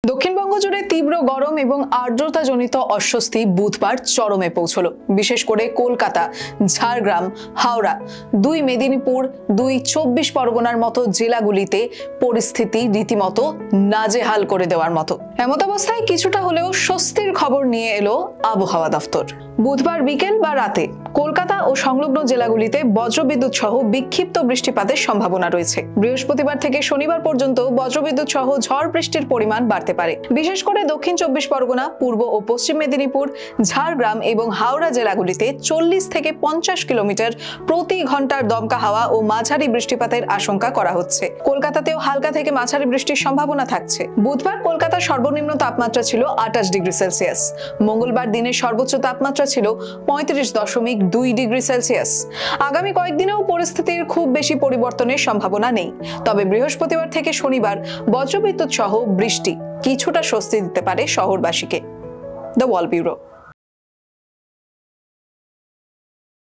দক্ষিণবঙ্গ জুড়ে তীব্র গরম এবং আর্দ্রতাজনিত অস্বস্তি বুধবার চরমে পৌঁছলো। বিশেষ করে কলকাতা, ঝাড়গ্রাম, হাওড়া, দুই মেদিনীপুর, দুই 24 পরগনার মতো জেলাগুলিতে পরিস্থিতি রীতিমতো নাজেহাল করে দেওয়ার মতো। এমত অবস্থায় কিছুটা হলেও স্বস্তির খবর নিয়ে এলো আবহাওয়া দফতর। বুধবার বিকেল বা রাতে কলকাতা ও সংলগ্ন জেলাগুলিতে বজ্রবিদ্যুৎ সহ বিক্ষিপ্ত বৃষ্টিপাতের সম্ভাবনা রয়েছে। বৃহস্পতিবার থেকে শনিবার পর্যন্ত বজ্রবিদ্যুৎ সহ ঝড় বৃষ্টির পরিমাণ বাড়তে পারে। বিশেষ করে দক্ষিণ 24 পরগনা, পূর্ব ও পশ্চিম মেদিনীপুর, ঝাড়গ্রাম এবং হাওড়া জেলাগুলিতে 40 থেকে 50 কিলোমিটার প্রতি ঘন্টার দমকা হাওয়া ও মাঝারি বৃষ্টিপাতের আশঙ্কা করা হচ্ছে। কলকাতাতেও হালকা থেকে মাঝারি বৃষ্টির সম্ভাবনা থাকছে। বুধবার কলকাতার সর্বনিম্ন তাপমাত্রা ছিল 28 ডিগ্রি সেলসিয়াস। মঙ্গলবার দিনের সর্বোচ্চ তাপমাত্রা ছিল 35.2 ডিগ্রি সেলসিয়াস। আগামী কয়েকদিনেও পরিস্থিতির খুব বেশি পরিবর্তনের সম্ভাবনা নেই। তবে বৃহস্পতিবার থেকে শনিবার বজ্রবিদ্যুৎ সহ বৃষ্টি কিছুটা স্বস্তি দিতে পারে শহরবাসীকে। The wall bureau.